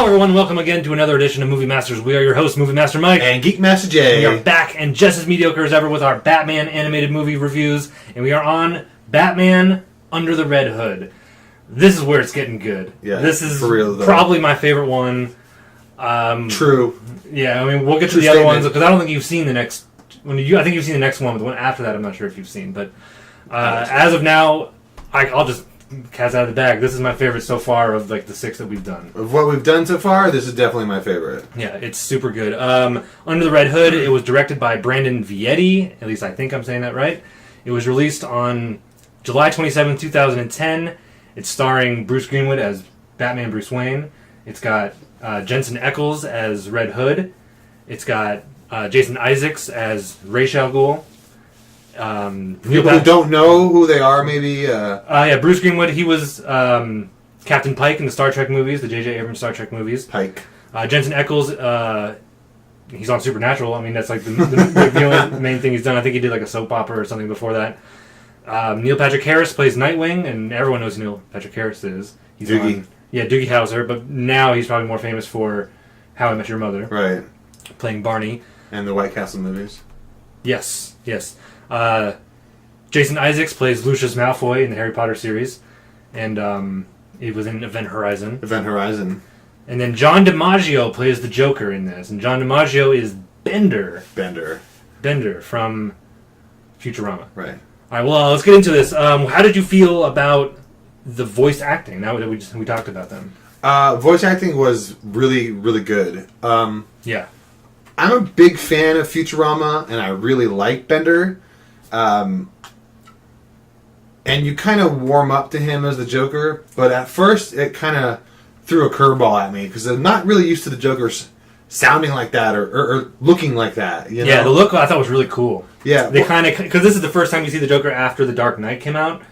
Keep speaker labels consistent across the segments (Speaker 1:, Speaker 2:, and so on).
Speaker 1: everyone. Welcome again to another edition of Movie Masters. We are your hosts, Movie Master Mike.
Speaker 2: And Geek Master Jay.
Speaker 1: We are back and just as mediocre as ever with our Batman animated movie reviews. And we are on Batman Under the Red Hood. This is where it's getting good.
Speaker 2: Yeah,
Speaker 1: this is
Speaker 2: for real,
Speaker 1: probably my favorite one.
Speaker 2: True.
Speaker 1: Yeah, I mean, we'll get to the other ones because I don't think you've seen the next... I think you've seen the next one, but the one after that I'm not sure if you've seen. But as of now, I'll just... cat's out of the bag. This is my favorite so far of like the 6 that we've done.
Speaker 2: Of what we've done so far, this is definitely my favorite. Yeah,
Speaker 1: it's super good. Under the Red Hood, it was directed by Brandon Vietti. At least I think I'm saying that right. It was released on July 27, 2010. It's starring Bruce Greenwood as Batman Bruce Wayne. It's got Jensen Ackles as Red Hood. It's got Jason Isaacs as Ra's al Ghul.
Speaker 2: People who don't know who they are, maybe...
Speaker 1: Bruce Greenwood, he was Captain Pike in the Star Trek movies, the J.J. Abrams Star Trek movies.
Speaker 2: Pike.
Speaker 1: Jensen Ackles, he's on Supernatural. I mean, that's like the only main thing he's done. I think he did like a soap opera or something before that. Neil Patrick Harris plays Nightwing, and everyone knows who Neil Patrick Harris is. He's
Speaker 2: Doogie.
Speaker 1: Doogie Howser, but now he's probably more famous for How I Met Your Mother.
Speaker 2: Right.
Speaker 1: Playing Barney.
Speaker 2: And the White Castle movies.
Speaker 1: Yes. Jason Isaacs plays Lucius Malfoy in the Harry Potter series, and he was in Event Horizon. And then John DiMaggio plays the Joker in this, and John DiMaggio is Bender from Futurama.
Speaker 2: Right.
Speaker 1: All right. Well, let's get into this. How did you feel about the voice acting? Now that we talked about them.
Speaker 2: Voice acting was really, really good.
Speaker 1: Yeah.
Speaker 2: I'm a big fan of Futurama, and I really like Bender. And you kind of warm up to him as the Joker, but at first it kind of threw a curveball at me because I'm not really used to the Joker sounding like that or looking like that. You know?
Speaker 1: Yeah, the look I thought was really cool.
Speaker 2: Yeah,
Speaker 1: they kind of because this is the first time you see the Joker after The Dark Knight came out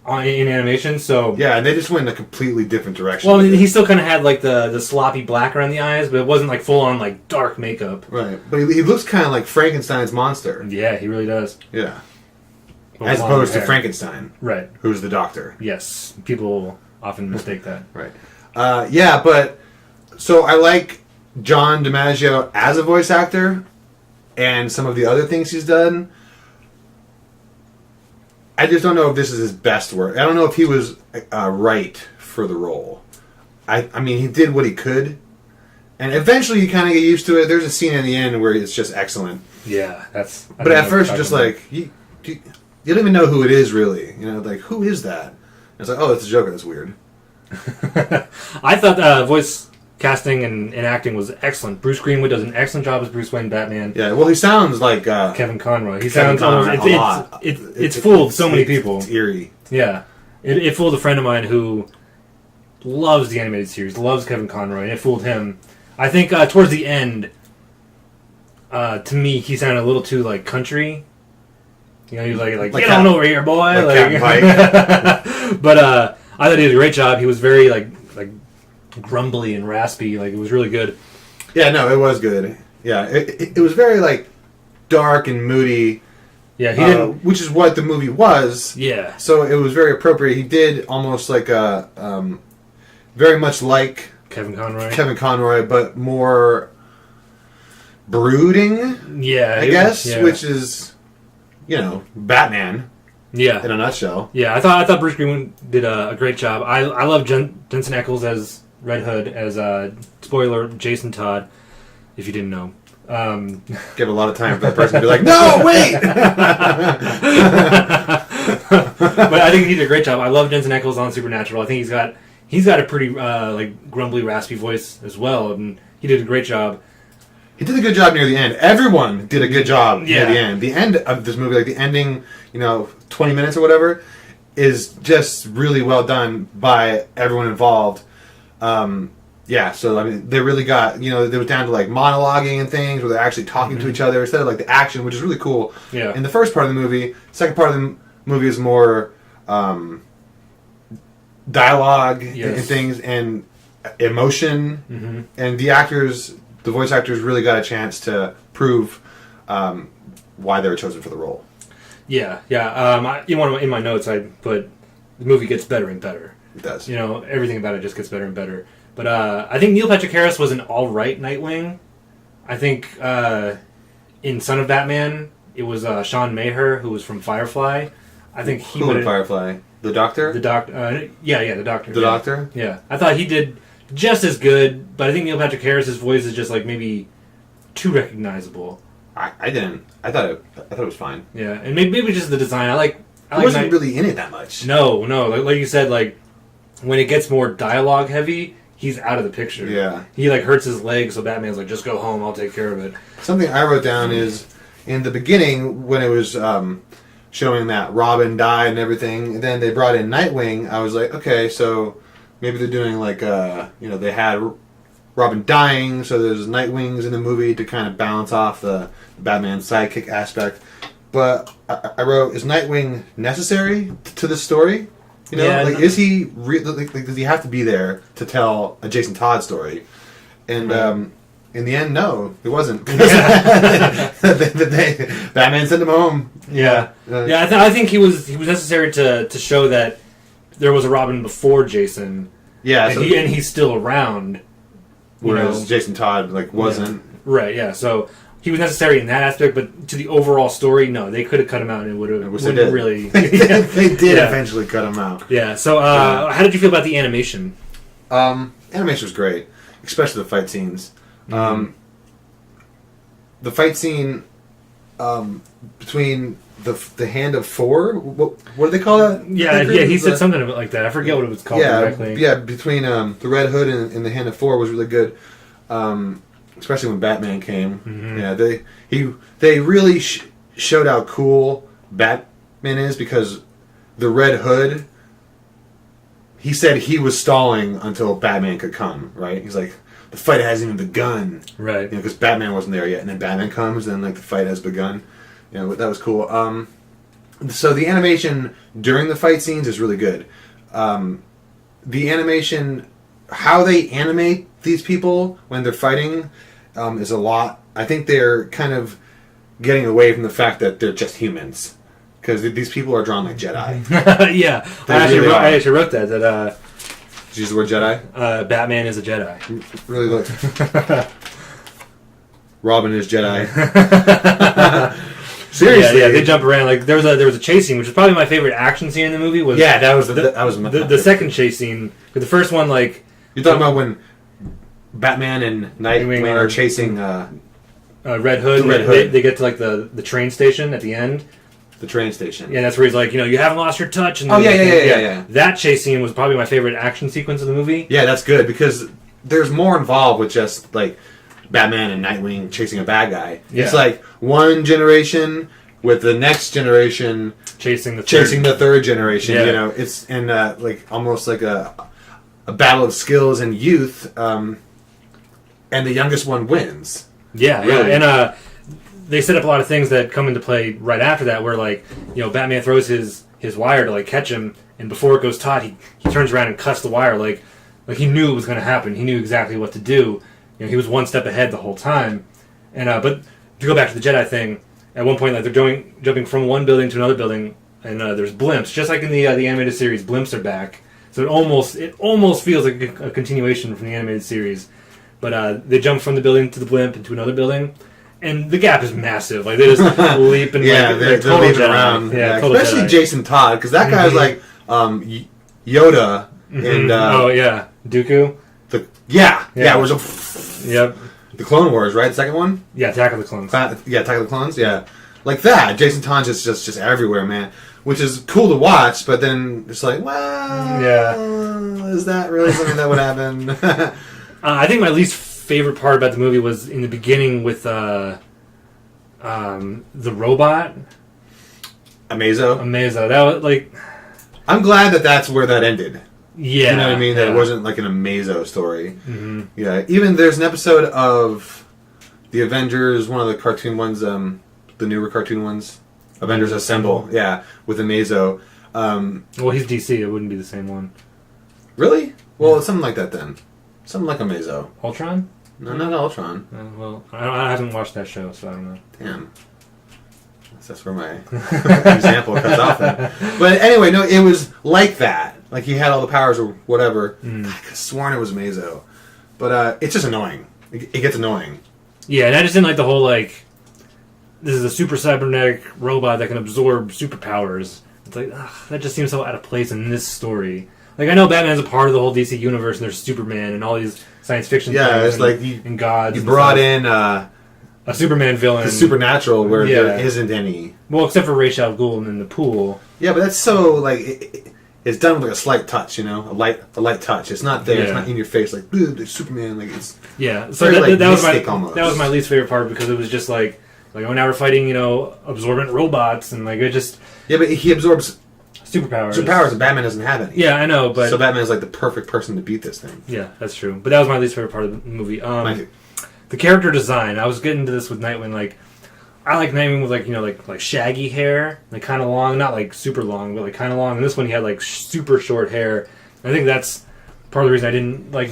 Speaker 1: in animation. So
Speaker 2: yeah, and they just went in a completely different direction.
Speaker 1: Well, he still kind of had like the sloppy black around the eyes, but it wasn't like full on like dark makeup.
Speaker 2: Right, but he looks kind of like Frankenstein's monster.
Speaker 1: Yeah, he really does.
Speaker 2: Yeah, as opposed to Frankenstein,
Speaker 1: right?
Speaker 2: Who's the doctor?
Speaker 1: Yes, people often mistake that.
Speaker 2: Right. But so I like John DiMaggio as a voice actor, and some of the other things he's done. I just don't know if this is his best work. I don't know if he was right for the role. I mean, he did what he could, and eventually you kind of get used to it. There's a scene in the end where it's just excellent.
Speaker 1: Yeah,
Speaker 2: But at first, you're just like, you don't even know who it is, really. You know, like, who is that? And it's like, oh, it's a Joker. That's weird.
Speaker 1: I thought voice casting and acting was excellent. Bruce Greenwood does an excellent job as Bruce Wayne Batman.
Speaker 2: Yeah, well, he sounds like
Speaker 1: Kevin Conroy. He
Speaker 2: Kevin
Speaker 1: sounds
Speaker 2: Conroy
Speaker 1: almost,
Speaker 2: a lot.
Speaker 1: It's fooled so many people.
Speaker 2: It's eerie.
Speaker 1: Yeah, it fooled a friend of mine who loves the animated series, loves Kevin Conroy, and it fooled him. I think towards the end, to me, he sounded a little too like country. You know, he was like get on over here, boy.
Speaker 2: Like Pike.
Speaker 1: But I thought he did a great job. He was very like grumbly and raspy. Like, it was really good.
Speaker 2: Yeah, no, it was good. Yeah, it was very like dark and moody.
Speaker 1: Yeah, he didn't,
Speaker 2: which is what the movie was.
Speaker 1: Yeah.
Speaker 2: So it was very appropriate. He did almost like a very much like
Speaker 1: Kevin Conroy,
Speaker 2: but more brooding.
Speaker 1: Yeah,
Speaker 2: I guess, which is, Batman.
Speaker 1: Yeah,
Speaker 2: in a nutshell.
Speaker 1: Yeah, I thought Bruce Greenwood did a great job. I love Jensen Ackles as Red Hood, as spoiler Jason Todd, if you didn't know.
Speaker 2: Give a lot of time for that person to be like, no, wait!
Speaker 1: But I think he did a great job. I love Jensen Ackles on Supernatural. I think he's got a pretty grumbly, raspy voice as well, and he did a great job.
Speaker 2: He did a good job near the end. Everyone did a good job near the end. The end of this movie, like the ending, 20 minutes or whatever, is just really well done by everyone involved. So I mean, they really got, they were down to like monologuing and things where they're actually talking to each other instead of like the action, which is really cool.
Speaker 1: Yeah.
Speaker 2: In the first part of the movie, second part of the movie is more dialogue and things and emotion, and the voice actors really got a chance to prove why they were chosen for the role.
Speaker 1: Yeah. In my notes, I put the movie gets better and better.
Speaker 2: It does.
Speaker 1: Everything about it just gets better and better. But I think Neil Patrick Harris was an all-right Nightwing. I think in Son of Batman, it was Sean Maher, who was from Firefly. I think he
Speaker 2: Who in Firefly? The Doctor?
Speaker 1: The Doctor. Yeah, the Doctor.
Speaker 2: The Doctor?
Speaker 1: Yeah. I thought he did just as good, but I think Neil Patrick Harris's voice is just like maybe too recognizable.
Speaker 2: I didn't. I thought it was fine.
Speaker 1: Yeah, and maybe just the design.
Speaker 2: He wasn't really in it that much.
Speaker 1: No. Like you said, like when it gets more dialogue heavy, he's out of the picture.
Speaker 2: Yeah.
Speaker 1: He like hurts his leg, so Batman's like, just go home, I'll take care of it.
Speaker 2: Something I wrote down is in the beginning when it was showing that Robin died and everything, and then they brought in Nightwing. I was like, okay, so maybe they're doing like they had Robin dying, so there's Nightwings in the movie to kind of balance off the Batman sidekick aspect. But I wrote, is Nightwing necessary to this story? Is he does he have to be there to tell a Jason Todd story? And in the end, no, it wasn't. Batman sent him home.
Speaker 1: Yeah, I think he was necessary to show that there was a Robin before Jason.
Speaker 2: Yeah,
Speaker 1: and he's still around.
Speaker 2: Whereas Jason Todd wasn't.
Speaker 1: Yeah. Right. Yeah. So he was necessary in that aspect, but to the overall story, no, they could have cut him out, and it would have really.
Speaker 2: They did eventually cut him out.
Speaker 1: Yeah. So, how did you feel about the animation?
Speaker 2: Animation was great, especially the fight scenes. The fight scene between the Hand of Four. What do they call that?
Speaker 1: Yeah, he said something like that. I forget what it was called directly.
Speaker 2: Yeah, between the Red Hood and the Hand of Four was really good. Especially when Batman came. Mm-hmm. Yeah, they really showed how cool Batman is, because the Red Hood, he said he was stalling until Batman could come, right? He's like, the fight hasn't even begun.
Speaker 1: Right.
Speaker 2: Because Batman wasn't there yet, and then Batman comes, and the fight has begun. That was cool. So the animation during the fight scenes is really good. The animation, how they animate these people when they're fighting, is a lot. I think they're kind of getting away from the fact that they're just humans, because these people are drawn like Jedi.
Speaker 1: Yeah, I actually wrote that. Did
Speaker 2: you use the word Jedi?
Speaker 1: Batman is a Jedi.
Speaker 2: Really look. Robin is Jedi. Seriously,
Speaker 1: yeah, they jump around. Like there was a chase scene, which is probably my favorite action scene in the movie.
Speaker 2: That was the
Speaker 1: second chase scene. But the first one, like,
Speaker 2: you're talking about when Batman and Nightwing are chasing
Speaker 1: Red Hood. They get to like the train station at the end.
Speaker 2: The train station.
Speaker 1: Yeah, that's where he's like, you haven't lost your touch. And
Speaker 2: yeah.
Speaker 1: That chase scene was probably my favorite action sequence of the movie.
Speaker 2: Yeah, that's good, because there's more involved with just like Batman and Nightwing chasing a bad guy. Yeah. It's like one generation with the next generation
Speaker 1: chasing the
Speaker 2: third generation. Yeah. It's like almost like a battle of skills and youth, and the youngest one wins.
Speaker 1: Yeah, really. And they set up a lot of things that come into play right after that, where like Batman throws his wire to like catch him, and before it goes taut, he turns around and cuts the wire like he knew it was going to happen. He knew exactly what to do. He was one step ahead the whole time. And but to go back to the Jedi thing, at one point, like they're jumping from one building to another building, and there's blimps, just like in the animated series. Blimps are back, so it almost feels like a continuation from the animated series. But they jump from the building to the blimp into another building, and the gap is massive. Like they just leap and
Speaker 2: they're leaping around. Yeah, especially Jedi. Jason Todd, because that guy's like Yoda and
Speaker 1: Dooku.
Speaker 2: It was the Clone Wars, right? The second one?
Speaker 1: Yeah, Attack of the Clones.
Speaker 2: Attack of the Clones, yeah. Like that. Jason Todd's just everywhere, man. Which is cool to watch, but then it's like, is that really something that would happen?
Speaker 1: I think my least favorite part about the movie was in the beginning with the robot.
Speaker 2: Amazo.
Speaker 1: That was like...
Speaker 2: I'm glad that's where that ended.
Speaker 1: Yeah.
Speaker 2: You know what I mean? That it wasn't like an Amazo story. Mm-hmm. Yeah. Even there's an episode of The Avengers, one of the cartoon ones, the newer cartoon ones. Avengers Assemble. Yeah. With Amazo.
Speaker 1: Well, he's DC. It wouldn't be the same one.
Speaker 2: Really? Well, it's something like that then. Something like Amazo.
Speaker 1: Ultron?
Speaker 2: No, not Ultron.
Speaker 1: Well, I haven't watched that show, so I don't know.
Speaker 2: Damn. That's where my example comes off. But anyway, no, it was like that. Like he had all the powers or whatever. I could have sworn it was Amazo. But it's just annoying. It gets annoying.
Speaker 1: Yeah, and I just didn't like the whole, like, this is a super cybernetic robot that can absorb superpowers. It's like, ugh, that just seems so out of place in this story. Like, I know Batman's a part of the whole DC universe, and there's Superman and all these science fiction things.
Speaker 2: Yeah, it's
Speaker 1: and,
Speaker 2: like
Speaker 1: and gods.
Speaker 2: You brought in
Speaker 1: a Superman villain.
Speaker 2: The supernatural where there isn't any.
Speaker 1: Well, except for Ra's al Ghul in the pool.
Speaker 2: Yeah, but that's so, like, it's done with like a slight touch, you know, a light touch. It's not there. Yeah. It's not in your face. Like, dude, there's Superman. Like, it's
Speaker 1: So
Speaker 2: very,
Speaker 1: that was my least favorite part because it was just like oh, now we're fighting, absorbent robots and like it just.
Speaker 2: Yeah, but he absorbs
Speaker 1: superpowers,
Speaker 2: and Batman doesn't have any.
Speaker 1: Yeah, I know, but
Speaker 2: so Batman is like the perfect person to beat this thing.
Speaker 1: Yeah, that's true. But that was my least favorite part of the movie. The character design. I was getting into this with Nightwing. Like, I like Nightwing with like shaggy hair, like kind of long, not like super long, but like kind of long. And this one he had like super short hair. I think that's part of the reason I didn't like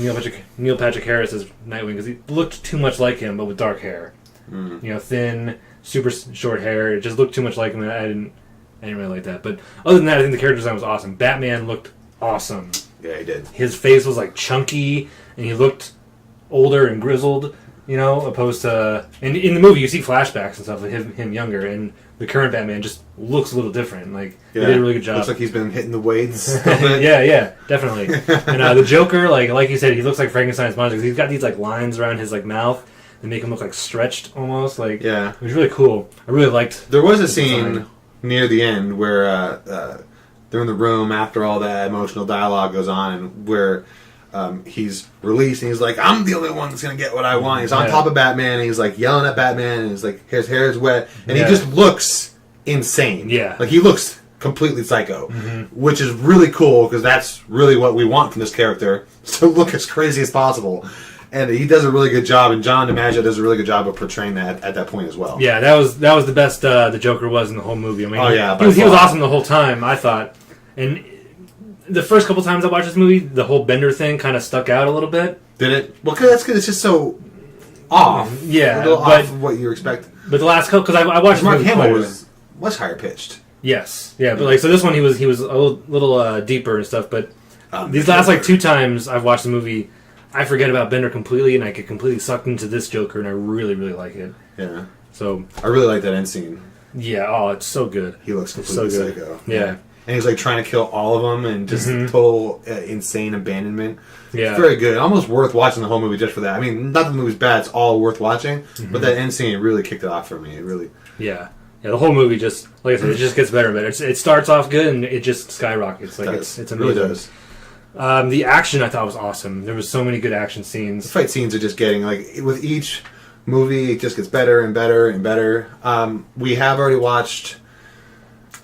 Speaker 1: Neil Patrick Harris as Nightwing because he looked too much like him, but with dark hair. Thin, super short hair. It just looked too much like him. And I didn't really like that. But other than that, I think the character design was awesome. Batman looked awesome.
Speaker 2: Yeah, he did.
Speaker 1: His face was like chunky, and he looked older and grizzled. Opposed to... And in the movie, you see flashbacks and stuff of him younger, and the current Batman just looks a little different. Like, they did a really good job.
Speaker 2: Looks like he's been hitting the weights.
Speaker 1: yeah, definitely. And the Joker, like you said, he looks like Frankenstein's monster, because he's got these, like, lines around his, like, mouth that make him look, like, stretched, almost. Like,
Speaker 2: yeah.
Speaker 1: It was really cool. I really liked
Speaker 2: There was a scene near the end where they're in the room after all that emotional dialogue goes on, and where... he's released and he's like, I'm the only one that's going to get what I want. He's on top of Batman and he's like yelling at Batman and he's like, his hair is wet. And he just looks insane.
Speaker 1: Yeah.
Speaker 2: Like he looks completely psycho, which is really cool because that's really what we want from this character, to look as crazy as possible. And he does a really good job, and John DiMaggio does a really good job of portraying that at that point as well.
Speaker 1: Yeah, that was the best the Joker was in the whole movie. I mean, he was awesome the whole time, I thought. And the first couple times I watched this movie, the whole Bender thing kind of stuck out a little bit.
Speaker 2: Did it? Well, that's because it's just so off.
Speaker 1: Yeah,
Speaker 2: a little off of what you expect.
Speaker 1: But the last couple, because I watched
Speaker 2: Mark Hamill was much higher pitched.
Speaker 1: Yes, yeah, but so this one he was a little deeper and stuff. But these last two times I've watched the movie, I forget about Bender completely, and I get completely sucked into this Joker, and I really, really like it.
Speaker 2: Yeah.
Speaker 1: So
Speaker 2: I really like that end scene.
Speaker 1: Yeah. Oh, it's so good.
Speaker 2: He looks completely psycho.
Speaker 1: Yeah.
Speaker 2: And he's like trying to kill all of them and just total insane abandonment.
Speaker 1: Yeah.
Speaker 2: It's very good. Almost worth watching the whole movie just for that. I mean, not that the movie's bad, it's all worth watching, but that end scene really kicked it off for me. It really...
Speaker 1: Yeah. Yeah, the whole movie just, like I said, it just gets better and better. It starts off good and it just skyrockets. Like it's amazing. It really does. The action I thought was awesome. There was so many good action scenes.
Speaker 2: The fight scenes are just getting, like, with each movie, it just gets better and better and better. We have already watched...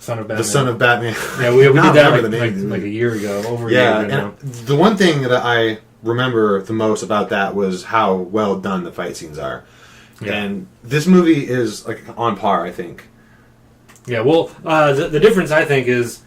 Speaker 2: The Son of Batman.
Speaker 1: Yeah, we did that like a year ago, over a year ago now.
Speaker 2: The one thing that I remember the most about that was how well done the fight scenes are. Yeah. And this movie is like on par, I think.
Speaker 1: Yeah, well, the difference I think is...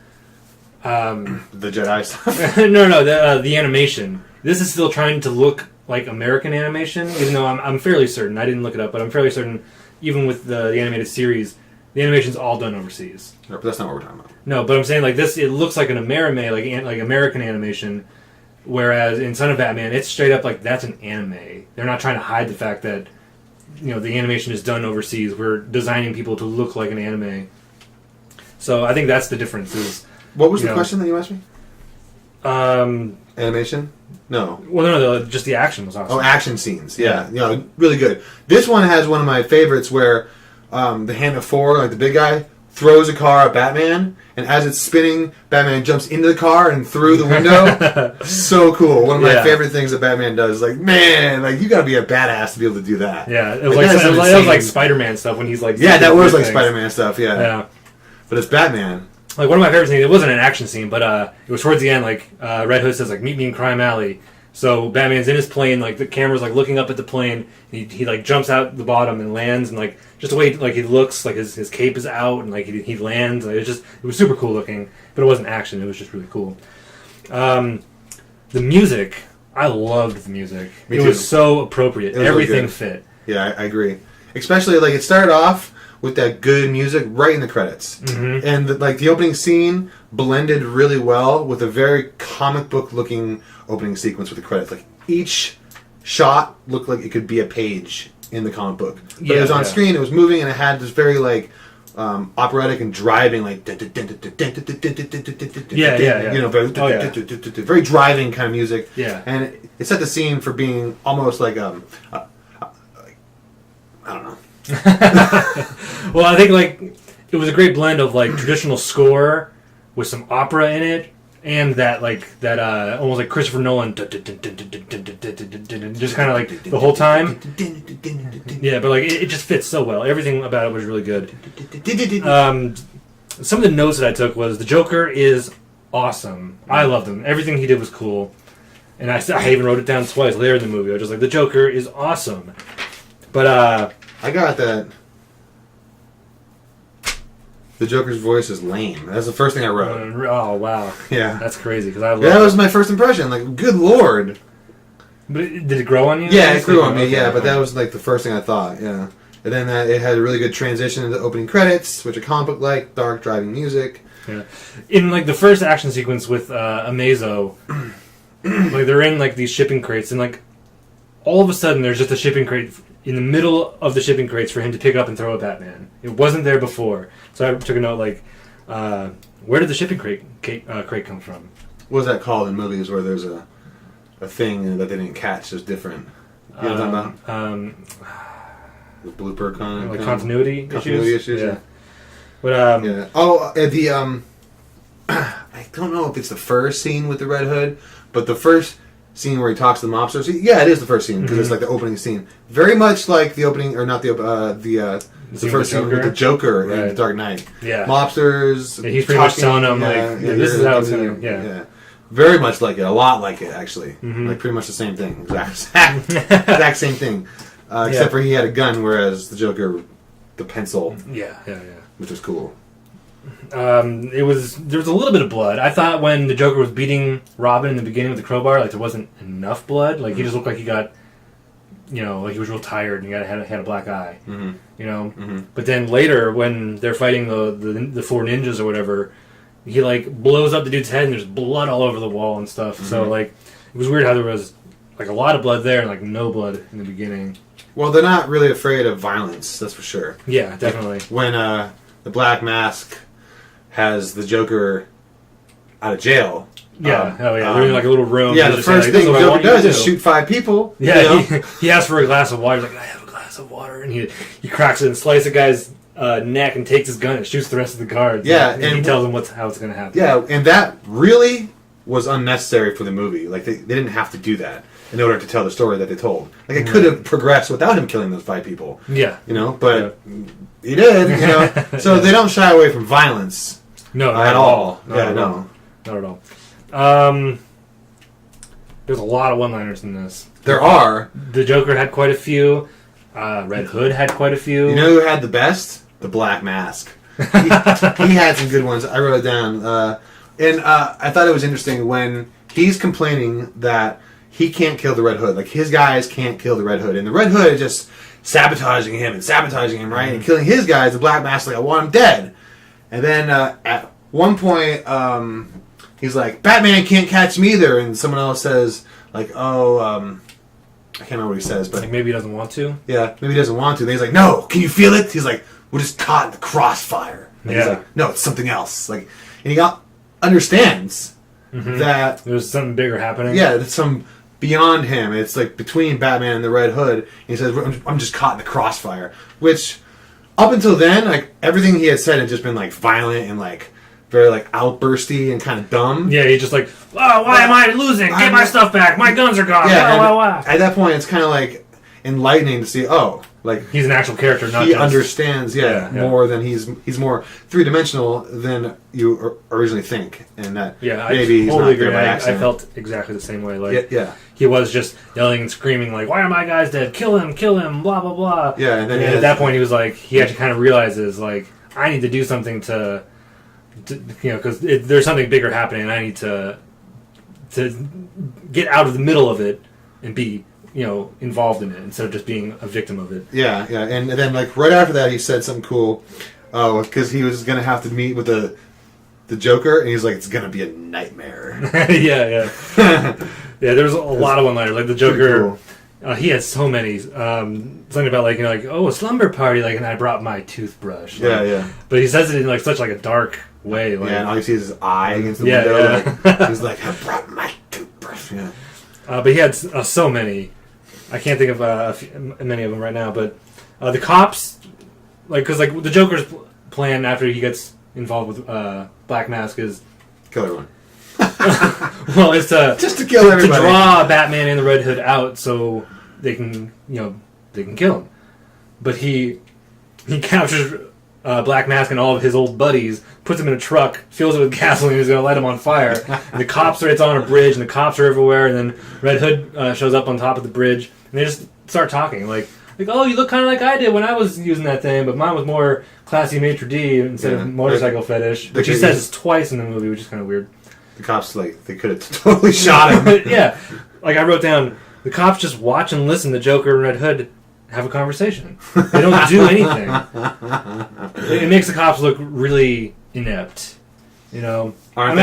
Speaker 2: the Jedi stuff?
Speaker 1: No, the animation. This is still trying to look like American animation, even though I'm fairly certain, I didn't look it up, but I'm fairly certain, even with the animated series, the animation's all done overseas.
Speaker 2: No, but that's not what we're talking about.
Speaker 1: No, but I'm saying like this, it looks like an American, like American animation, whereas in Son of Batman, it's straight up like that's an anime. They're not trying to hide the fact that the animation is done overseas. We're designing people to look like an anime. So I think that's the difference.
Speaker 2: What was the question that you asked me? Animation? No.
Speaker 1: Well, no, just the action was awesome.
Speaker 2: Oh, action scenes. Yeah. Really good. This one has one of my favorites where the Hand of Four, like the big guy, throws a car at Batman, and as it's spinning, Batman jumps into the car and through the window. So cool. One of my favorite things that Batman does. Like, man, like you gotta be a badass to be able to do that.
Speaker 1: Yeah, it was like Spider-Man stuff when he's like...
Speaker 2: Yeah, that was like Spider-Man stuff, yeah. But it's Batman.
Speaker 1: Like, one of my favorite scenes, it wasn't an action scene, but it was towards the end, like, Red Hood says, like, meet me in Crime Alley. So Batman's in his plane, like, the camera's, like, looking up at the plane, and he like, jumps out the bottom and lands, and, like, just the way, like, he looks, like, his cape is out, and, like, he lands, and it was super cool looking, but it wasn't action, it was just really cool. The music, I loved the music.
Speaker 2: Me too.
Speaker 1: It was so appropriate. Everything
Speaker 2: really
Speaker 1: fit.
Speaker 2: Yeah, I agree. Especially, like, it started off with that good music right in the credits. Mm-hmm. And, the opening scene blended really well with a very comic book-looking opening sequence with the credits. Like, each shot looked like it could be a page in the comic book. But it was on screen, it was moving, and it had this very like operatic and driving like very very driving kind of music.
Speaker 1: Yeah,
Speaker 2: and it set the scene for being almost like I don't know.
Speaker 1: Well, I think like it was a great blend of like traditional score with some opera in it, and that almost like Christopher Nolan, just kind of like the whole time. Yeah, but like it just fits so well. Everything about it was really good. Some of the notes that I took was the Joker is awesome. I loved him. Everything he did was cool, and I even wrote it down twice later in the movie. I was just like, the Joker is awesome. But
Speaker 2: I got that. The Joker's voice is lame. That's the first thing I wrote.
Speaker 1: Oh wow!
Speaker 2: Yeah,
Speaker 1: that's crazy because I love
Speaker 2: that was my first impression. Like, good lord!
Speaker 1: But did it grow on you?
Speaker 2: Yeah, it grew on me. Yeah, but that was like the first thing I thought. Yeah, and then it had a really good transition into the opening credits, which a comic book like dark driving music.
Speaker 1: Yeah, in like the first action sequence with Amazo, like they're in like these shipping crates, and like all of a sudden there's just a shipping crate in the middle of the shipping crates for him to pick up and throw at Batman. It wasn't there before. So I took a note like, where did the shipping crate come from?
Speaker 2: What is that called in movies where there's a thing that they didn't catch that's different? You know what I'm talking about? The blooper
Speaker 1: continuity
Speaker 2: issues.
Speaker 1: Yeah. But
Speaker 2: yeah. Oh, I don't know if it's the first scene with the Red Hood, but the first scene where he talks to the mobsters. Yeah, it is the first scene because it's like the opening scene. Very much like the opening, or not the first scene with the Joker in The Dark Knight.
Speaker 1: Yeah,
Speaker 2: mobsters.
Speaker 1: Yeah, he's pretty much telling them this is how it's going to. Yeah,
Speaker 2: very much like it. A lot like it actually. Like pretty much the same thing. Exact same thing. Except for he had a gun, whereas the Joker, the pencil.
Speaker 1: Yeah.
Speaker 2: Which was cool.
Speaker 1: There was a little bit of blood. I thought when the Joker was beating Robin in the beginning with the crowbar, like there wasn't enough blood. Like he just looked like he got, like he was real tired and had a black eye. But then later when they're fighting the four ninjas or whatever, he like blows up the dude's head and there's blood all over the wall and stuff. So like it was weird how there was like a lot of blood there and like no blood in the beginning.
Speaker 2: Well, they're not really afraid of violence, that's for sure.
Speaker 1: Yeah, definitely.
Speaker 2: Like when the Black Mask has the Joker out of jail.
Speaker 1: Yeah, they're in like a little room.
Speaker 2: Yeah, the first thing the Joker does is shoot 5 people.
Speaker 1: Yeah, he asks for a glass of water. He's like, I have a glass of water. And he cracks it and slices the guy's neck and takes his gun and shoots the rest of the guards.
Speaker 2: Yeah,
Speaker 1: and he tells them how it's going to happen.
Speaker 2: Yeah, and that really was unnecessary for the movie. Like, they didn't have to do that in order to tell the story that they told. Like, it could have progressed without him killing those 5 people.
Speaker 1: Yeah.
Speaker 2: But he did, So they don't shy away from violence.
Speaker 1: No,
Speaker 2: at all.
Speaker 1: Not at all. There's a lot of one-liners in this.
Speaker 2: There are.
Speaker 1: The Joker had quite a few. Red Hood had quite a few.
Speaker 2: You know who had the best? The Black Mask. He had some good ones. I wrote it down. And I thought it was interesting when he's complaining that he can't kill the Red Hood. Like, his guys can't kill the Red Hood. And the Red Hood is just sabotaging him, right? And killing his guys. The Black Mask like, I want him dead. And then at one point, he's like, Batman can't catch me either. And someone else says, like, I can't remember what he says, but
Speaker 1: like maybe he doesn't want to.
Speaker 2: Yeah, maybe he doesn't want to. Then he's like, no, can you feel it? He's like, we're just caught in the crossfire. And he's like, no, it's something else. Like, and he understands that
Speaker 1: there's something bigger happening.
Speaker 2: Yeah, that's some beyond him. It's like between Batman and the Red Hood. And he says, I'm just caught in the crossfire. Which, up until then, like everything he had said had just been like violent and like very like outbursty and kind of dumb.
Speaker 1: Yeah, he's just like, oh, why am I losing? Get my stuff back. My guns are gone.
Speaker 2: Yeah, at that point, it's kind of like enlightening to see, like
Speaker 1: he's an actual character, not
Speaker 2: he
Speaker 1: just
Speaker 2: understands, more than he's more 3-dimensional than you originally think, and that maybe he's
Speaker 1: totally
Speaker 2: not there
Speaker 1: agree.
Speaker 2: by accident.
Speaker 1: I felt exactly the same way. Like,
Speaker 2: he
Speaker 1: was just yelling and screaming, like, "Why are my guys dead? Kill him! Blah blah blah."
Speaker 2: Yeah, and then
Speaker 1: at that point, he was like, he actually kind of realizes, like, I need to do something to because there's something bigger happening, and I need to get out of the middle of it and be involved in it instead of just being a victim of it.
Speaker 2: Yeah, and then like right after that, he said something cool. Because he was gonna have to meet with the Joker, and he's like, it's gonna be a nightmare.
Speaker 1: yeah. There was a lot of one-liners, like the Joker.
Speaker 2: Cool.
Speaker 1: He has so many. Something about like a slumber party, like, and I brought my toothbrush.
Speaker 2: Yeah,
Speaker 1: like,
Speaker 2: yeah.
Speaker 1: But he says it in like such like a dark way. Like,
Speaker 2: yeah, and all you see is his eye against the
Speaker 1: Yeah,
Speaker 2: window.
Speaker 1: yeah.
Speaker 2: Like, he's like, I brought my toothbrush. Yeah.
Speaker 1: but he had so many. I can't think of many of them right now. But the cops, like, because like the Joker's plan after he gets involved with Black Mask is
Speaker 2: Kill everyone.
Speaker 1: well, it's
Speaker 2: just to kill everybody.
Speaker 1: To draw Batman and the Red Hood out so they can kill him. But he captures Black Mask and all of his old buddies, puts them in a truck, fills it with gasoline, he's going to light them on fire. And the cops it's on a bridge, and the cops are everywhere, and then Red Hood shows up on top of the bridge, and they just start talking, like, oh, you look kind of like I did when I was using that thing, but mine was more classy maitre d' instead of motorcycle fetish, which he says twice in the movie, which is kind of weird.
Speaker 2: The cops, like, they could have totally shot him.
Speaker 1: Yeah. Like, I wrote down, the cops just watch and listen to Joker and Red Hood have a conversation. They don't do anything. It makes the cops look really inept. You know? I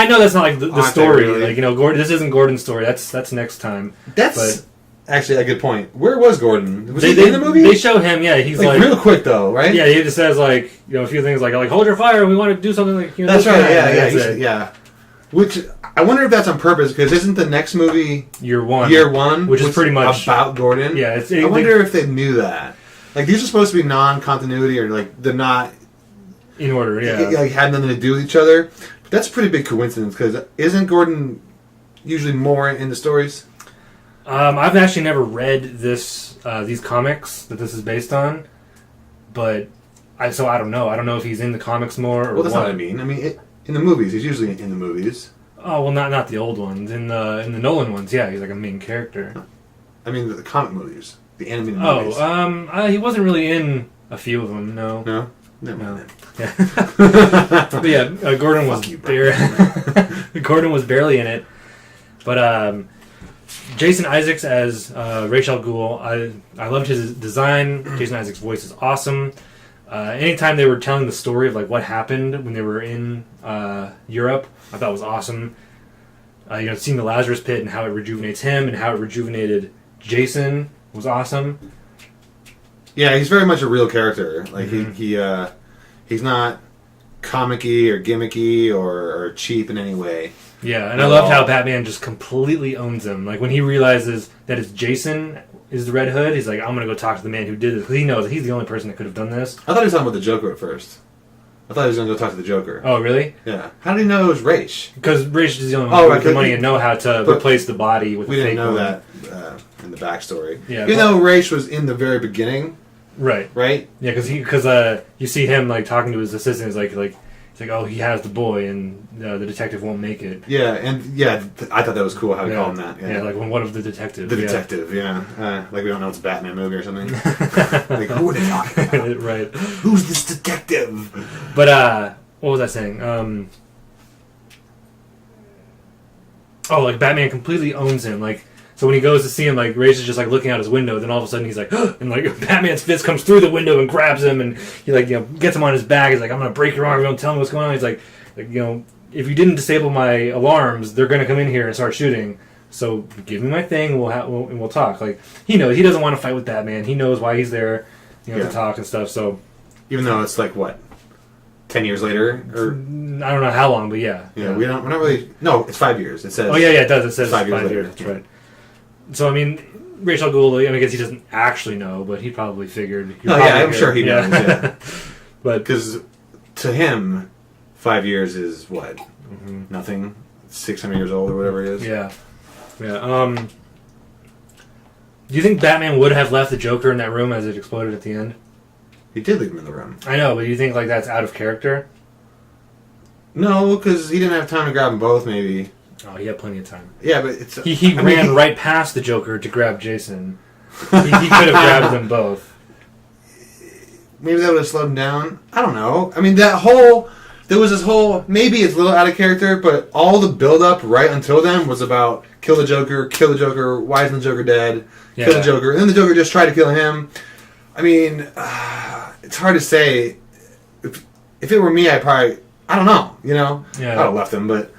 Speaker 1: know that's not like the story. Really? Like, Gordon. This isn't Gordon's story. That's next time.
Speaker 2: That's actually a good point. Where was Gordon? Was he in the movie?
Speaker 1: They show him. Yeah, he's like
Speaker 2: real quick though, right?
Speaker 1: Yeah, he just says like a few things like hold your fire. We want to do something like
Speaker 2: That's right. Yeah. Which I wonder if that's on purpose because isn't the next movie
Speaker 1: Year One, which is pretty much
Speaker 2: about Gordon? Yeah. I wonder if they knew that. Like these are supposed to be non-continuity or like they're not
Speaker 1: in order. Yeah,
Speaker 2: like had nothing to do with each other. But that's a pretty big coincidence because isn't Gordon usually more in the stories?
Speaker 1: I've actually never read these comics that this is based on, but I don't know. I don't know if he's in the comics more or
Speaker 2: that's not what I mean. I mean, in the movies, he's usually in the movies.
Speaker 1: Oh well, not the old ones. In the Nolan ones, yeah, he's like a main character.
Speaker 2: I mean, the comic movies, the animated movies.
Speaker 1: He wasn't really in a few of them. No.
Speaker 2: No. No.
Speaker 1: Yeah. But yeah, Gordon was Gordon was barely in it, but Jason Isaacs as Ra's al Ghul, I loved his design. Jason Isaacs' voice is awesome. Anytime they were telling the story of like what happened when they were in Europe, I thought was awesome. Seeing the Lazarus Pit and how it rejuvenates him and how it rejuvenated Jason was awesome.
Speaker 2: Yeah, he's very much a real character. Like he's not comic-y or gimmicky or cheap in any way.
Speaker 1: Yeah, and I loved how Batman just completely owns him. Like when he realizes that it's Jason is the Red Hood, he's like, I'm going to go talk to the man who did this. Because he knows that he's the only person that could have done this.
Speaker 2: I thought he was talking about the Joker at first. I thought he was going to go talk to the Joker.
Speaker 1: Oh, really?
Speaker 2: Yeah. How did he know it was Ra's?
Speaker 1: Because Ra's is the only one with the money and know how to replace the body with a fake one.
Speaker 2: We didn't know that in the backstory.
Speaker 1: Yeah,
Speaker 2: even though Ra's was in the very beginning.
Speaker 1: Right.
Speaker 2: Right?
Speaker 1: Yeah, because you see him like talking to his assistant. He's like, oh, he has the boy, and the detective won't make it.
Speaker 2: Yeah, and I thought that was cool how he called him that.
Speaker 1: Yeah, like one of the detectives.
Speaker 2: The detective, yeah. Like we don't know it's a Batman movie or something. Like, who are they talking about?
Speaker 1: Right.
Speaker 2: Who's this detective?
Speaker 1: But, what was I saying? Like Batman completely owns him. Like, so when he goes to see him, like Ra's is just like looking out his window. Then all of a sudden he's like, and like Batman's fist comes through the window and grabs him, and he like gets him on his back. He's like, I'm gonna break your arm. Don't tell me what's going on. He's like if you didn't disable my alarms, they're gonna come in here and start shooting. So give me my thing, and we'll talk. Like he knows he doesn't want to fight with Batman. He knows why he's there, to talk and stuff. So
Speaker 2: even though it's like what, 10 years later, or
Speaker 1: I don't know how long, but yeah.
Speaker 2: We're not really. No, it's 5 years. It says.
Speaker 1: Oh yeah, it does. It says
Speaker 2: 5 years later.
Speaker 1: That's right. So, I mean, Ra's al Ghul, I guess he doesn't actually know, but he probably figured.
Speaker 2: I'm sure he knows, yeah.
Speaker 1: But
Speaker 2: because to him, 5 years is what? Nothing? 600 years old or whatever it is?
Speaker 1: Yeah. Yeah. Do you think Batman would have left the Joker in that room as it exploded at the end?
Speaker 2: He did leave him in the room.
Speaker 1: I know, but do you think like that's out of character?
Speaker 2: No, because he didn't have time to grab them both, maybe.
Speaker 1: Oh, he had plenty of time.
Speaker 2: Yeah, but it's...
Speaker 1: He ran right past the Joker to grab Jason. He could have grabbed them both.
Speaker 2: Maybe that would have slowed him down. I don't know. I mean, there was this whole... Maybe it's a little out of character, but all the build-up right until then was about kill the Joker, why isn't the Joker dead, kill the Joker, and then the Joker just tried to kill him. I mean, it's hard to say. If it were me, I'd probably... I don't know, Yeah. I'd have left him, but...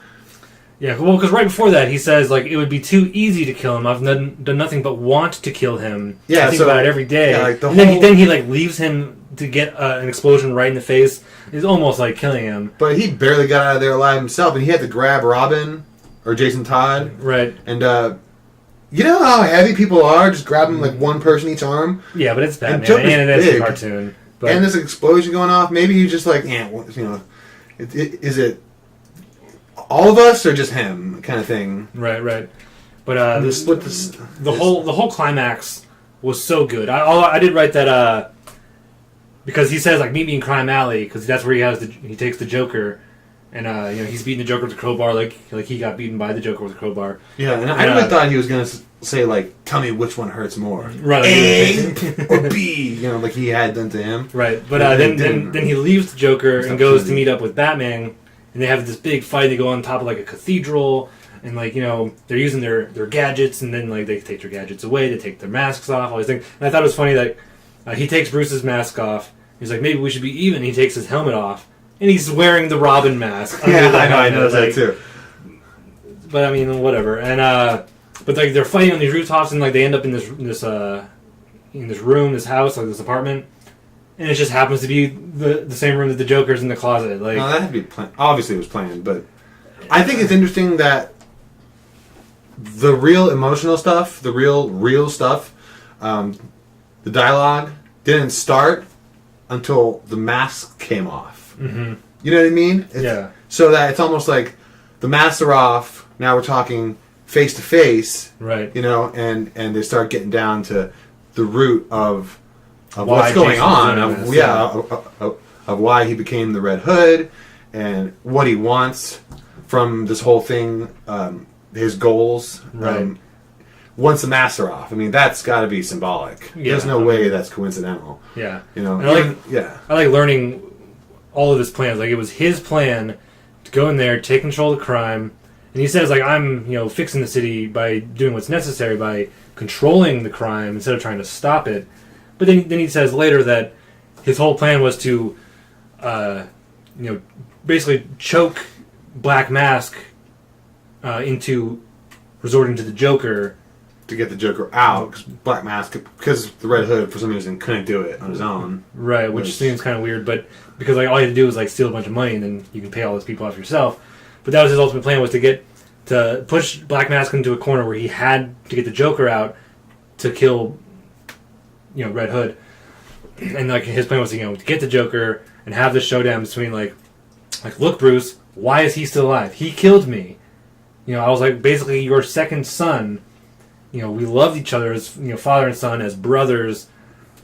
Speaker 1: Yeah, well, because right before that, he says, like, it would be too easy to kill him. I've done nothing but want to kill him.
Speaker 2: Yeah,
Speaker 1: I think about it every day.
Speaker 2: Yeah, like
Speaker 1: and then he, like, leaves him to get an explosion right in the face. It's almost like killing him.
Speaker 2: But he barely got out of there alive himself, and he had to grab Robin or Jason Todd.
Speaker 1: Right.
Speaker 2: And, you know how heavy people are? Just grabbing, like, one person each arm?
Speaker 1: Yeah, but it's Batman,
Speaker 2: and
Speaker 1: it's a cartoon. But...
Speaker 2: And there's an explosion going off. Maybe he's just like, is it all of us or just him kind of thing?
Speaker 1: Right. But the whole climax was so good. I did write that because he says, like, meet me in Crime Alley, because that's where he takes the Joker, and he's beating the Joker with a crowbar, like he got beaten by the Joker with a crowbar.
Speaker 2: Yeah, and I really thought he was gonna say, like, tell me which one hurts more,
Speaker 1: right?
Speaker 2: A or B, like he had done to him.
Speaker 1: Right, but then he leaves the Joker and goes to meet up with Batman, and they have this big fight. They go on top of, like, a cathedral. And, like, they're using their gadgets, and then, like, they take their gadgets away, they take their masks off, all these things. And I thought it was funny that he takes Bruce's mask off. He's like, maybe we should be even. He takes his helmet off, and he's wearing the Robin mask.
Speaker 2: Yeah, I know that too.
Speaker 1: But, I mean, whatever. And, but, like, they're fighting on these rooftops, and, like, they end up in this room, this house, like, this apartment. And it just happens to be the same room that the Joker's in the closet. Like,
Speaker 2: no, that had to be planned. Obviously it was planned, but I think it's interesting that the real emotional stuff, the real stuff, the dialogue didn't start until the mask came off.
Speaker 1: Mm-hmm.
Speaker 2: You know what I mean?
Speaker 1: Yeah.
Speaker 2: So that it's almost like the masks are off. Now we're talking face to face.
Speaker 1: Right.
Speaker 2: And they start getting down to the root of
Speaker 1: what's
Speaker 2: going on. Of why he became the Red Hood and what he wants from this whole thing. His goals.
Speaker 1: Right.
Speaker 2: Once the masks are off, I mean, that's got to be symbolic. Yeah, there's no way that's coincidental.
Speaker 1: Yeah.
Speaker 2: I
Speaker 1: like learning all of his plans. Like, it was his plan to go in there, take control of the crime, and he says, like, I'm, fixing the city by doing what's necessary, by controlling the crime instead of trying to stop it. But then he says later that his whole plan was to, basically choke Black Mask into resorting to the Joker.
Speaker 2: To get the Joker out, because Black Mask, because the Red Hood, for some reason, couldn't do it on his own.
Speaker 1: Right, which seems kind of weird, but because, like, all you had to do was, like, steal a bunch of money, and then you can pay all those people off yourself. But that was his ultimate plan, was to push Black Mask into a corner where he had to get the Joker out to kill, Red Hood. And, like, his plan was to get the Joker and have this showdown between, like, look, Bruce, why is he still alive? He killed me. I was, like, basically your second son. We loved each other as, father and son, as brothers,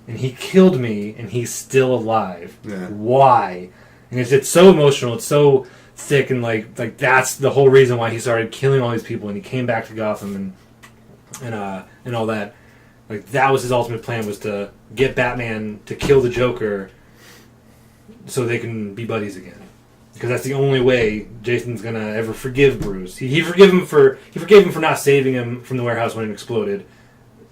Speaker 1: and he killed me, and he's still alive.
Speaker 2: Yeah.
Speaker 1: Why? And it's so emotional, it's so thick, and like that's the whole reason why he started killing all these people, and he came back to Gotham, and all that. Like, that was his ultimate plan, was to get Batman to kill the Joker, so they can be buddies again. Because that's the only way Jason's gonna ever forgive Bruce. He forgave him for not saving him from the warehouse when it exploded,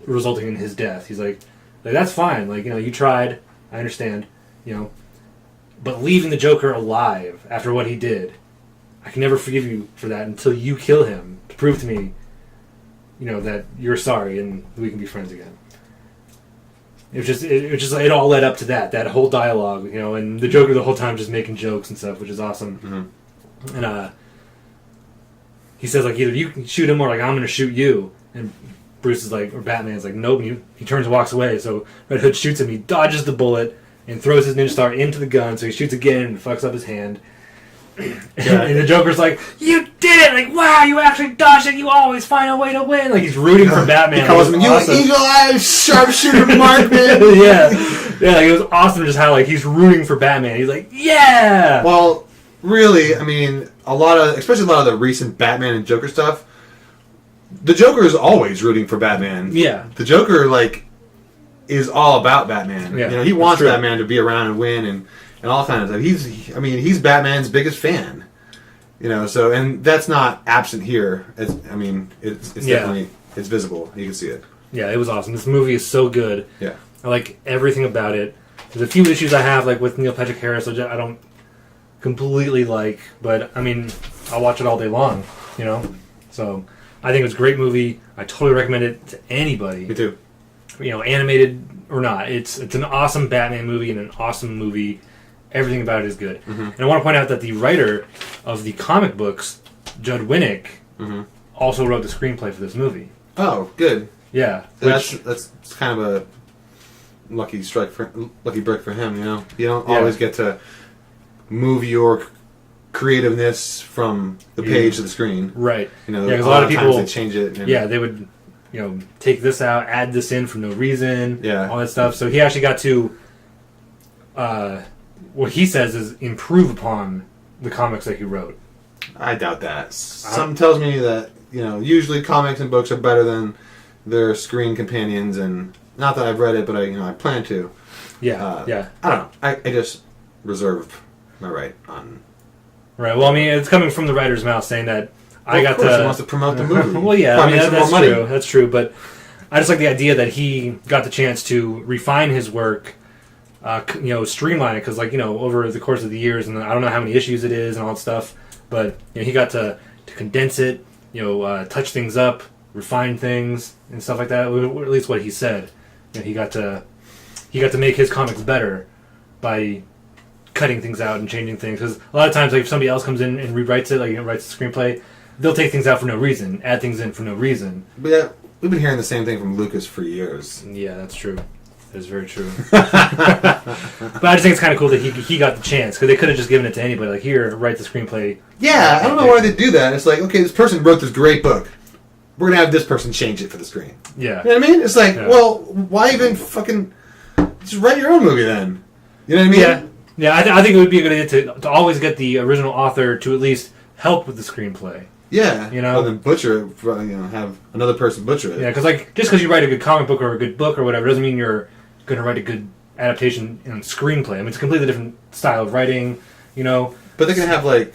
Speaker 1: resulting in his death. He's like that's fine. Like, you tried. I understand. But leaving the Joker alive after what he did, I can never forgive you for that until you kill him to prove to me, that you're sorry and we can be friends again. It all led up to that whole dialogue, and the Joker the whole time just making jokes and stuff, which is awesome. Mm-hmm. And he says, like, either you can shoot him or, like, I'm going to shoot you. And Bruce is like, or Batman's like, nope. And he turns and walks away. So Red Hood shoots him. He dodges the bullet and throws his Ninja Star into the gun. So he shoots again and fucks up his hand. Yeah. And the Joker's like, you did it! Like, wow, you actually dodged it! You always find a way to win! Like, he's rooting for Batman.
Speaker 2: He calls him, awesome. You eagle-eyed sharpshooter Markman!
Speaker 1: Yeah, like, it was awesome just how, like, he's rooting for Batman. He's like, yeah!
Speaker 2: Well, really, I mean, especially a lot of the recent Batman and Joker stuff, the Joker is always rooting for Batman.
Speaker 1: Yeah.
Speaker 2: The Joker, like, is all about Batman.
Speaker 1: Yeah,
Speaker 2: he wants Batman to be around and win and all kinds of stuff. He's Batman's biggest fan. So, and that's not absent here. It's definitely, it's visible. You can see it.
Speaker 1: Yeah, it was awesome. This movie is so good.
Speaker 2: Yeah.
Speaker 1: I like everything about it. There's a few issues I have, like, with Neil Patrick Harris, which I don't completely like, but, I'll watch it all day long. You know, so I think it's a great movie. I totally recommend it to anybody.
Speaker 2: Me too.
Speaker 1: You know, animated or not, it's an awesome Batman movie and an awesome movie. Everything about it is good.
Speaker 2: Mm-hmm.
Speaker 1: And I want to point out that the writer of the comic books, Judd Winnick, also wrote the screenplay for this movie.
Speaker 2: Oh, good.
Speaker 1: Yeah,
Speaker 2: that's kind of a lucky break for him. You know, you don't always get to move your creativeness from the page to the screen.
Speaker 1: Right.
Speaker 2: You know,
Speaker 1: because a lot of people
Speaker 2: times they change it. And,
Speaker 1: they would, take this out, add this in for no reason.
Speaker 2: Yeah.
Speaker 1: All that stuff. So he actually got to, what he says is improve upon the comics that he wrote.
Speaker 2: I doubt that. Something tells me that usually comics and books are better than their screen companions, and not that I've read it, but I plan to.
Speaker 1: Yeah.
Speaker 2: I don't know. I just reserve my right on.
Speaker 1: Right. Well, I mean, it's coming from the writer's mouth saying that I got
Speaker 2: to. He wants to promote the movie.
Speaker 1: Well, yeah, that's
Speaker 2: money.
Speaker 1: true. That's true. But I just like the idea that he got the chance to refine his work, streamline it, because over the course of the years, and I don't know how many issues it is and all that stuff, but he got to condense it, touch things up, refine things and stuff like that. Or at least what he said. He got to make his comics better by cutting things out and changing things, because a lot of times, like, if somebody else comes in and rewrites it, writes the screenplay, they'll take things out for no reason, add things in for no reason.
Speaker 2: But yeah, we've been hearing the same thing from Lucas for years.
Speaker 1: Yeah, that's true. That's very true. But I just think it's kind of cool that he got the chance, because they could have just given it to anybody. Like, here, write the screenplay.
Speaker 2: Yeah, I don't know why they do that. It's like, okay, this person wrote this great book. We're going to have this person change it for the screen.
Speaker 1: Yeah.
Speaker 2: You know what I mean? It's like, well, why even fucking just write your own movie then? You know what I mean?
Speaker 1: Yeah. Yeah, I think it would be a good idea to always get the original author to at least help with the screenplay.
Speaker 2: Yeah. Rather than butcher it, have another person butcher it.
Speaker 1: Yeah, because just because you write a good comic book or a good book or whatever doesn't mean you're going to write a good adaptation and screenplay. I mean, it's a completely different style of writing,
Speaker 2: But they can have, like...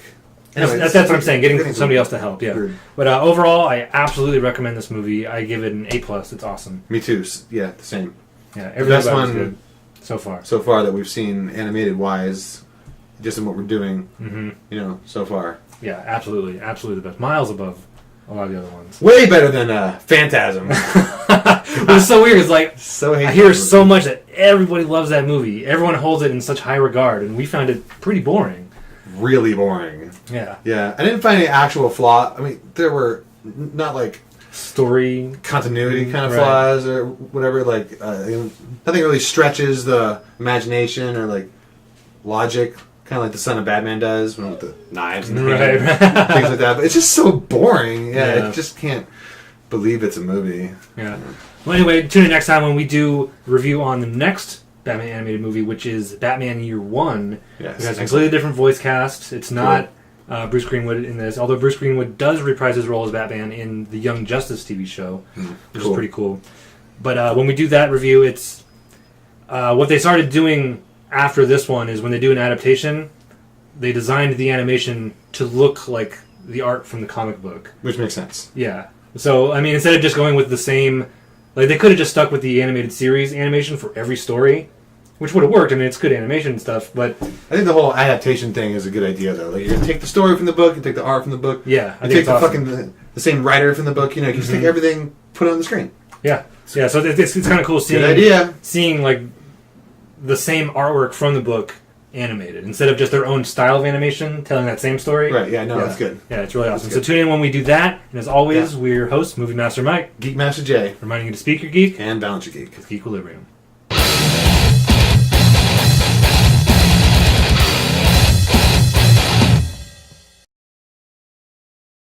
Speaker 1: Anyway, that's what I'm saying, getting somebody else to help, yeah. Weird. But overall, I absolutely recommend this movie. I give it an A+. It's awesome.
Speaker 2: Me too. Yeah, the same.
Speaker 1: Yeah, everything about it's good so far.
Speaker 2: So far that we've seen animated-wise, just in what we're doing, so far.
Speaker 1: Yeah, absolutely. Absolutely the best. Miles above a lot of the other ones.
Speaker 2: Way better than Phantasm.
Speaker 1: It was so weird. It's like, I hear so much that everybody loves that movie. Everyone holds it in such high regard, and we found it pretty boring.
Speaker 2: Really boring.
Speaker 1: Yeah.
Speaker 2: Yeah. I didn't find any actual flaw. I mean, there were not like
Speaker 1: story
Speaker 2: continuity kind of flaws or whatever. Like nothing really stretches the imagination or like logic, kind of like the Son of Batman does with the knives and things like that. But it's just so boring. Yeah, I just can't believe it's a movie.
Speaker 1: Yeah. Well, anyway, tune in next time when we do review on the next Batman animated movie, which is Batman Year One.
Speaker 2: Yes,
Speaker 1: it has a completely different voice cast. It's not Bruce Greenwood in this, although Bruce Greenwood does reprise his role as Batman in the Young Justice TV show, which is pretty cool. But when we do that review, it's what they started doing after this one is when they do an adaptation, they designed the animation to look like the art from the comic book.
Speaker 2: Which makes sense.
Speaker 1: Yeah. So, I mean, instead of just going with the same... Like, they could have just stuck with the animated series animation for every story, which would have worked. I mean, it's good animation and stuff, but...
Speaker 2: I think the whole adaptation thing is a good idea, though. Like, you take the story from the book, you take the art from the book.
Speaker 1: Yeah,
Speaker 2: I think the same writer from the book, you just take everything, put it on the screen.
Speaker 1: Yeah. Yeah, so it's kind of cool seeing, like, the same artwork from the book animated, instead of just their own style of animation telling that same story.
Speaker 2: Right, that's good.
Speaker 1: Yeah, it's really awesome. So tune in when we do that, and as always, we're your hosts, Movie Master Mike,
Speaker 2: Geek Master Jay,
Speaker 1: reminding you to speak your geek
Speaker 2: and balance your geek
Speaker 1: with Geequilibrium.